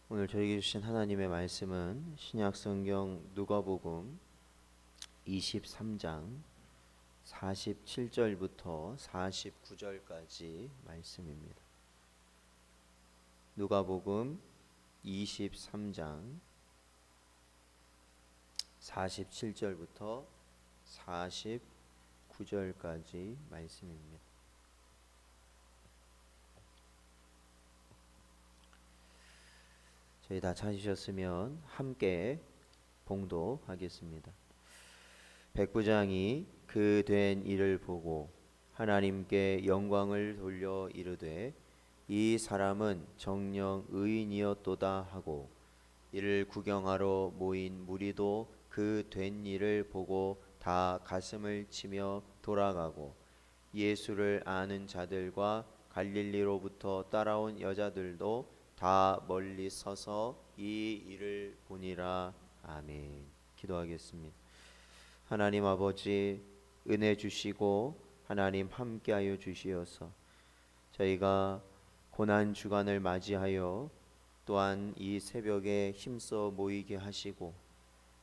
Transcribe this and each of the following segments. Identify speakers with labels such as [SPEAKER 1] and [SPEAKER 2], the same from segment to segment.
[SPEAKER 1] 오늘 저에게 주신 하나님의 말씀은 신약성경 누가복음 23장 47절부터 49절까지 말씀입니다. 누가복음 23장 47절부터 49절까지 말씀입니다. 저희 다 찾으셨으면 함께 봉독하겠습니다. 백부장이 그 된 일을 보고 하나님께 영광을 돌려 이르되 이 사람은 정녕 의인이었도다 하고 이를 구경하러 모인 무리도 그 된 일을 보고 다 가슴을 치며 돌아가고 예수를 아는 자들과 갈릴리로부터 따라온 여자들도 다 멀리 서서 이 일을 보니라. 아멘. 기도하겠습니다. 하나님 아버지, 은혜 주시고 하나님 함께하여 주시어서 저희가 고난 주간을 맞이하여 또한 이 새벽에 힘써 모이게 하시고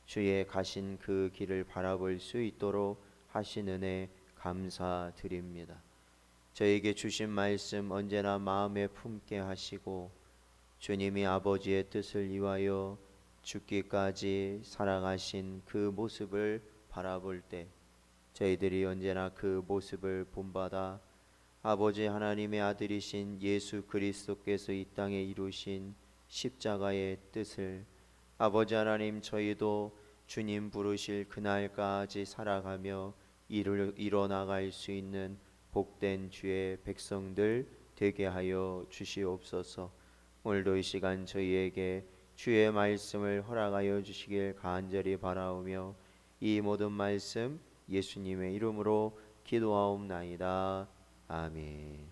[SPEAKER 1] 주의 가신 그 길을 바라볼 수 있도록 하신 은혜 감사드립니다. 저에게 주신 말씀 언제나 마음에 품게 하시고 주님이 아버지의 뜻을 이루어 죽기까지 살아가신 그 모습을 바라볼 때 저희들이 언제나 그 모습을 본받아 아버지 하나님의 아들이신 예수 그리스도께서 이 땅에 이루신 십자가의 뜻을 아버지 하나님 저희도 주님 부르실 그날까지 살아가며 이뤄나갈 수 있는 복된 주의 백성들 되게 하여 주시옵소서. 오늘도 이 시간 저희에게 주의 말씀을 허락하여 주시길 간절히 바라오며 이 모든 말씀 예수님의 이름으로 기도하옵나이다. 아멘.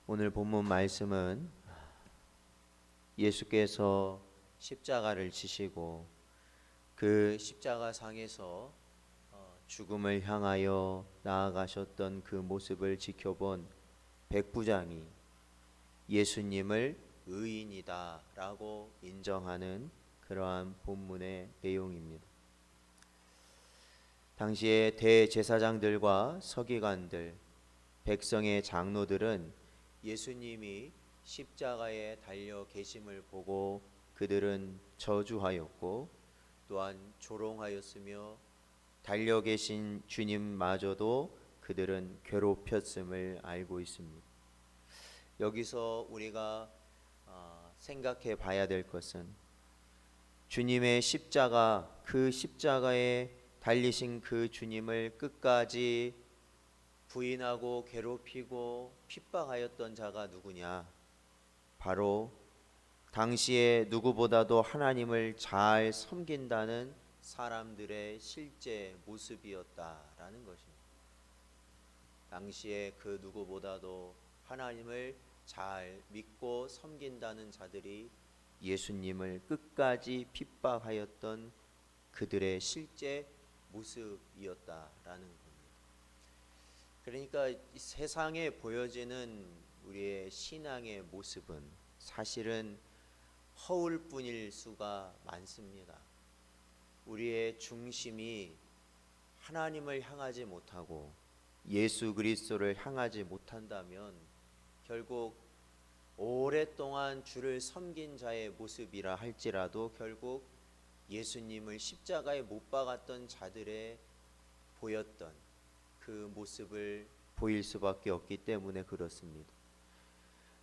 [SPEAKER 1] 오늘 본문 말씀은 예수께서 십자가를 지시고 그 십자가 상에서 죽음을 향하여 나아가셨던 그 모습을 지켜본 백부장이 예수님을 의인이다 라고 인정하는 그러한 본문의 내용입니다. 당시에 대제사장들과 서기관들, 백성의 장로들은 예수님이 십자가에 달려 계심을 보고 그들은 저주하였고 또한 조롱하였으며 달려 계신 주님마저도 그들은 괴롭혔음을 알고 있습니다. 여기서 우리가 생각해 봐야 될 것은 주님의 십자가, 그 십자가에 달리신 그 주님을 끝까지 부인하고 괴롭히고 핍박하였던 자가 누구냐? 바로 당시에 누구보다도 하나님을 잘 섬긴다는 사람들의 실제 모습이었다라는 것입니다. 당시에 그 누구보다도 하나님을 잘 믿고 섬긴다는 자들이 예수님을 끝까지 핍박하였던 그들의 실제 모습이었다라는 겁니다. 그러니까 이 세상에 보여지는 우리의 신앙의 모습은 사실은 허울 뿐일 수가 많습니다. 우리의 중심이 하나님을 향하지 못하고 예수 그리스도를 향하지 못한다면 결국 오랫동안 주를 섬긴 자의 모습이라 할지라도 결국 예수님을 십자가에 못 박았던 자들의 보였던 그 모습을 보일 수밖에 없기 때문에 그렇습니다.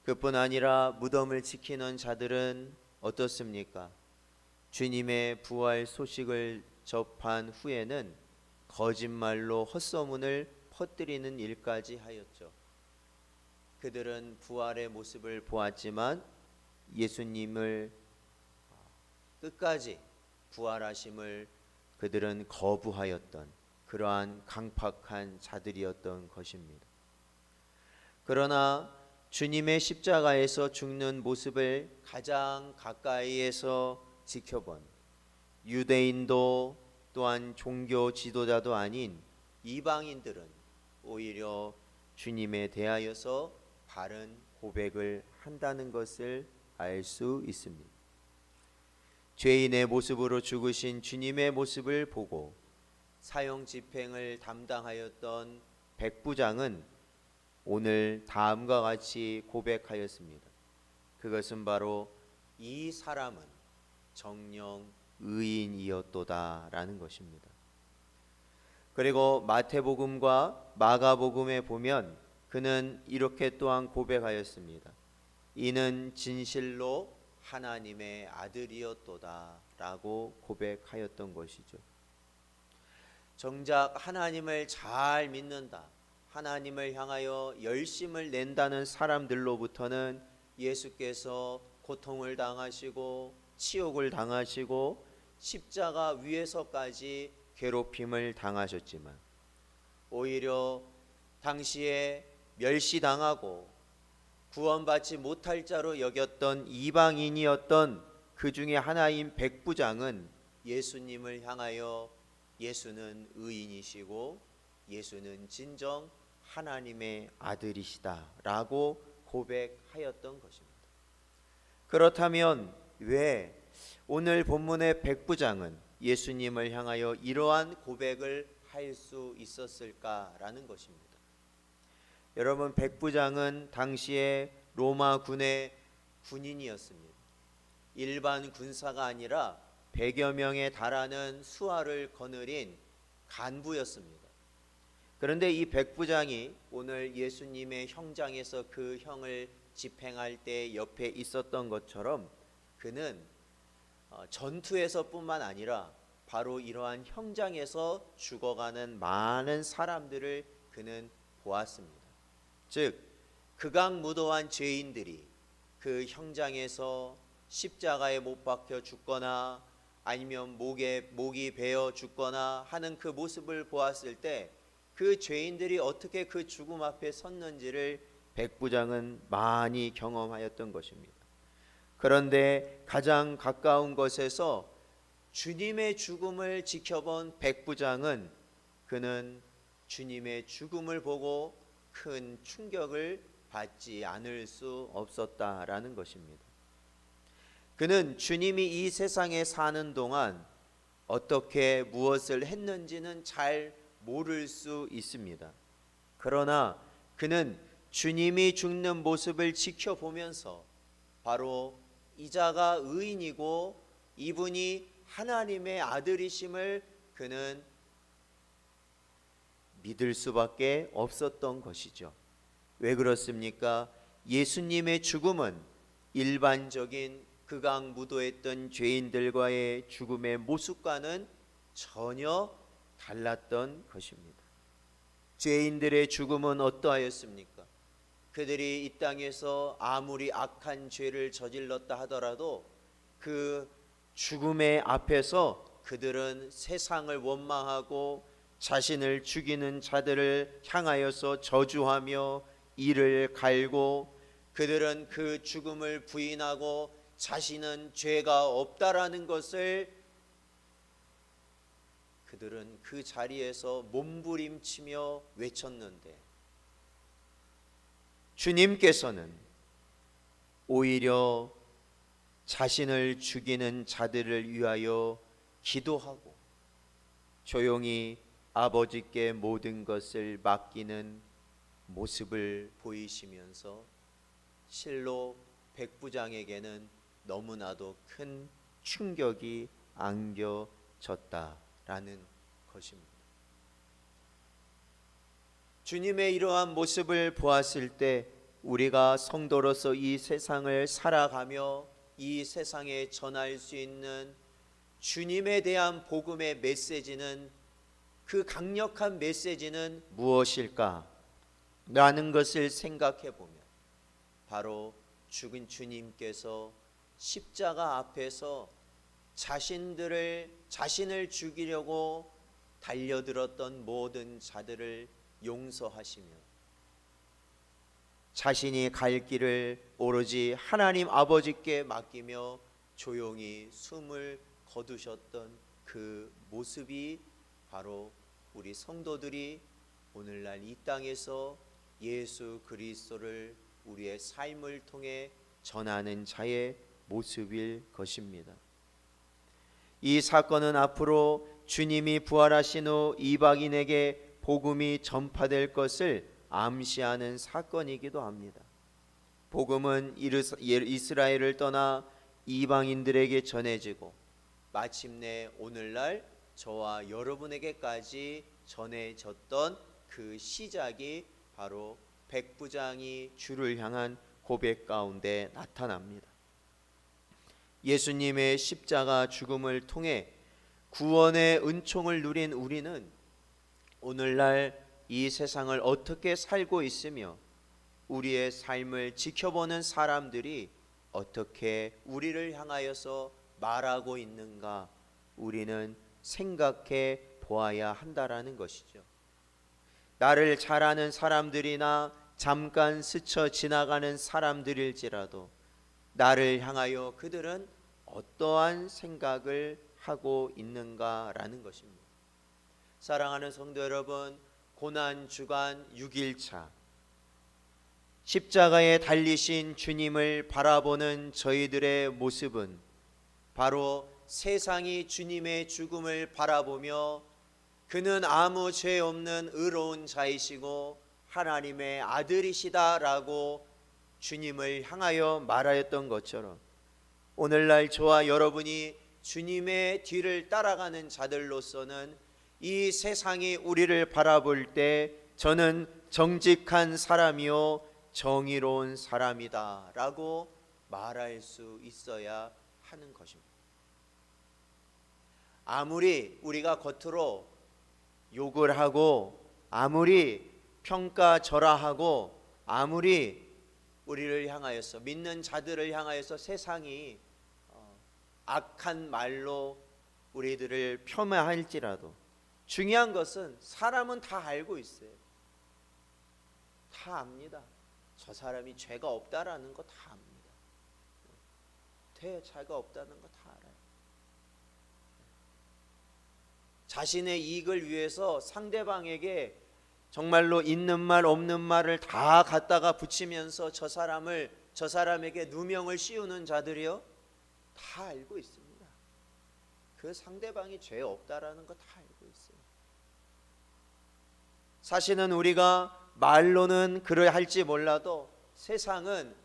[SPEAKER 1] 그뿐 아니라 무덤을 지키는 자들은 어떻습니까? 주님의 부활 소식을 접한 후에는 거짓말로 헛소문을 퍼뜨리는 일까지 하였죠. 그들은 부활의 모습을 보았지만 예수님을 끝까지 부활하심을 그들은 거부하였던 그러한 강팍한 자들이었던 것입니다. 그러나 주님의 십자가에서 죽는 모습을 가장 가까이에서 지켜본 유대인도 또한 종교 지도자도 아닌 이방인들은 오히려 주님에 대하여서 바른 고백을 한다는 것을 알 수 있습니다. 죄인의 모습으로 죽으신 주님의 모습을 보고 사형 집행을 담당하였던 백부장은 오늘 다음과 같이 고백하였습니다. 그것은 바로 이 사람은 정녕 의인이었도다 라는 것입니다. 그리고 마태복음과 마가복음에 보면 그는 이렇게 또한 고백하였습니다. 이는 진실로 하나님의 아들이었도다 라고 고백하였던 것이죠. 정작 하나님을 잘 믿는다, 하나님을 향하여 열심을 낸다는 사람들로부터는 예수께서 고통을 당하시고 치욕을 당하시고 십자가 위에서까지 괴롭힘을 당하셨지만 오히려 당시에 멸시당하고 구원받지 못할 자로 여겼던 이방인이었던 그 중에 하나인 백부장은 예수님을 향하여 예수는 의인이시고 예수는 진정 하나님의 아들이시다 라고 고백하였던 것입니다. 그렇다면 왜 오늘 본문의 백부장은 예수님을 향하여 이러한 고백을 할 수 있었을까라는 것입니다. 여러분, 백부장은 당시에 로마 군의 군인이었습니다. 일반 군사가 아니라 100여 명에 달하는 수하를 거느린 간부였습니다. 그런데 이 백부장이 오늘 예수님의 형장에서 그 형을 집행할 때 옆에 있었던 것처럼 그는 전투에서 뿐만 아니라 바로 이러한 형장에서 죽어가는 많은 사람들을 그는 보았습니다. 즉 극악무도한 죄인들이 그 형장에서 십자가에 못 박혀 죽거나 아니면 목이 베어 죽거나 하는 그 모습을 보았을 때 그 죄인들이 어떻게 그 죽음 앞에 섰는지를 백부장은 많이 경험하였던 것입니다. 그런데 가장 가까운 곳에서 주님의 죽음을 지켜본 백부장은 그는 주님의 죽음을 보고 큰 충격을 받지 않을 수 없었다라는 것입니다. 그는 주님이 이 세상에 사는 동안 어떻게 무엇을 했는지는 잘 모를 수 있습니다. 그러나 그는 주님이 죽는 모습을 지켜보면서 바로 이자가 의인이고 이분이 하나님의 아들이심을 그는 믿을 수밖에 없었던 것이죠. 왜 그렇습니까? 예수님의 죽음은 일반적인 극악무도했던 죄인들과의 죽음의 모습과는 전혀 달랐던 것입니다. 죄인들의 죽음은 어떠하였습니까? 그들이 이 땅에서 아무리 악한 죄를 저질렀다 하더라도 그 죽음의 앞에서 그들은 세상을 원망하고 자신을 죽이는 자들을 향하여서 저주하며 이를 갈고 그들은 그 죽음을 부인하고 자신은 죄가 없다라는 것을 그들은 그 자리에서 몸부림치며 외쳤는데 주님께서는 오히려 자신을 죽이는 자들을 위하여 기도하고 조용히 아버지께 모든 것을 맡기는 모습을 보이시면서 실로 백부장에게는 너무나도 큰 충격이 안겨졌다라는 것입니다. 주님의 이러한 모습을 보았을 때 우리가 성도로서 이 세상을 살아가며 이 세상에 전할 수 있는 주님에 대한 복음의 메시지는 그 강력한 메시지는 무엇일까? 라는 것을 생각해 보면 바로 죽은 주님께서 십자가 앞에서 자신을 죽이려고 달려들었던 모든 자들을 용서하시며 자신이 갈 길을 오로지 하나님 아버지께 맡기며 조용히 숨을 거두셨던 그 모습이 바로 우리 성도들이 오늘날 이 땅에서 예수 그리스도를 우리의 삶을 통해 전하는 자의 모습일 것입니다. 이 사건은 앞으로 주님이 부활하신 후 이방인에게 복음이 전파될 것을 암시하는 사건이기도 합니다. 복음은 이스라엘을 떠나 이방인들에게 전해지고 마침내 오늘날 저와 여러분에게까지 전해졌던 그 시작이 바로 백부장이 주를 향한 고백 가운데 나타납니다. 예수님의 십자가 죽음을 통해 구원의 은총을 누린 우리는 오늘날 이 세상을 어떻게 살고 있으며 우리의 삶을 지켜보는 사람들이 어떻게 우리를 향하여서 말하고 있는가 우리는 생각해 보아야 한다라는 것이죠. 나를 잘 아는 사람들이나 잠깐 스쳐 지나가는 사람들일지라도 나를 향하여 그들은 어떠한 생각을 하고 있는가라는 것입니다. 사랑하는 성도 여러분, 고난주간 6일차 십자가에 달리신 주님을 바라보는 저희들의 모습은 바로 세상이 주님의 죽음을 바라보며 그는 아무 죄 없는 의로운 자이시고 하나님의 아들이시다라고 주님을 향하여 말하였던 것처럼 오늘날 저와 여러분이 주님의 뒤를 따라가는 자들로서는 이 세상이 우리를 바라볼 때 저는 정직한 사람이요 정의로운 사람이다 라고 말할 수 있어야 하는 것입니다. 아무리 우리가 겉으로 욕을 하고 아무리 평가절하하고 아무리 우리를 향하여서 믿는 자들을 향하여서 세상이 악한 말로 우리들을 폄하할지라도 중요한 것은 사람은 다 알고 있어요. 다 압니다. 저 사람이 죄가 없다라는 거 다 압니다. 죄가 없다는 거 다 알아요. 자신의 이익을 위해서 상대방에게 정말로 있는 말 없는 말을 다 갖다가 붙이면서 저 사람에게 누명을 씌우는 자들이요 다 알고 있습니다. 그 상대방이 죄 없다라는 거 다 알고 있어요. 사실은 우리가 말로는 그를 할지 몰라도 세상은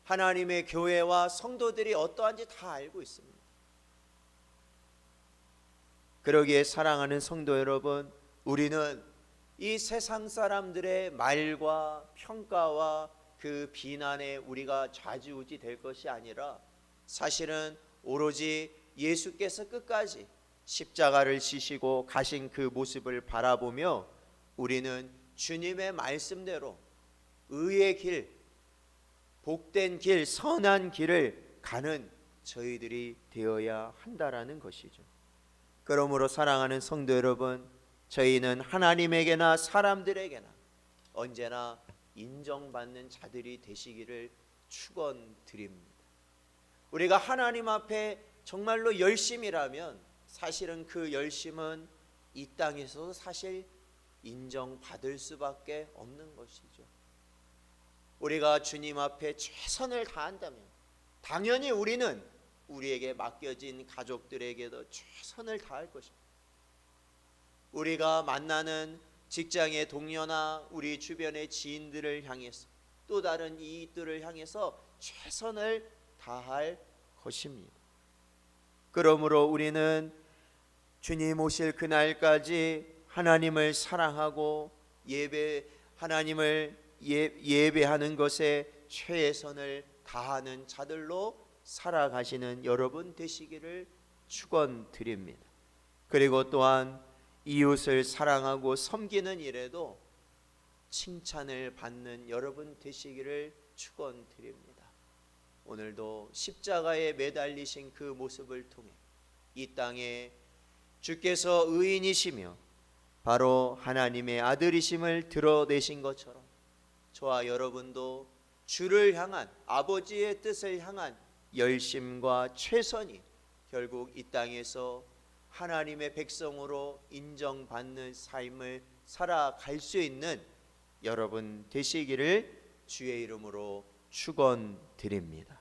[SPEAKER 1] 하나님의 교회와 성도들이 어떠한지 다 알고 있습니다. 그러기에 사랑하는 성도 여러분, 우리는 이 세상 사람들의 말과 평가와 그 비난에 우리가 좌지우지 될 것이 아니라 사실은 오로지 예수께서 끝까지 십자가를 지시고 가신 그 모습을 바라보며 우리는 주님의 말씀대로 의의 길, 복된 길, 선한 길을 가는 저희들이 되어야 한다라는 것이죠. 그러므로 사랑하는 성도 여러분, 저희는 하나님에게나 사람들에게나 언제나 인정받는 자들이 되시기를 축원드립니다. 우리가 하나님 앞에 정말로 열심이라면 사실은 그 열심은 이 땅에서도 사실 인정받을 수밖에 없는 것이죠. 우리가 주님 앞에 최선을 다한다면 당연히 우리는 우리에게 맡겨진 가족들에게도 최선을 다할 것입니다. 우리가 만나는 직장의 동료나 우리 주변의 지인들을 향해서 또 다른 이익들을 향해서 최선을 다할 것입니다. 그러므로 우리는 주님 오실 그날까지 하나님을 사랑하고 하나님을 예배하는 것에 최선을 다하는 자들로 살아가시는 여러분 되시기를 축원드립니다. 그리고 또한 이웃을 사랑하고 섬기는 일에도 칭찬을 받는 여러분 되시기를 축원드립니다. 오늘도 십자가에 매달리신 그 모습을 통해 이 땅에 주께서 의인이시며 바로 하나님의 아들이심을 드러내신 것처럼 저와 여러분도 주를 향한 아버지의 뜻을 향한 열심과 최선이 결국 이 땅에서 하나님의 백성으로 인정받는 삶을 살아갈 수 있는 여러분 되시기를 주의 이름으로 축원드립니다.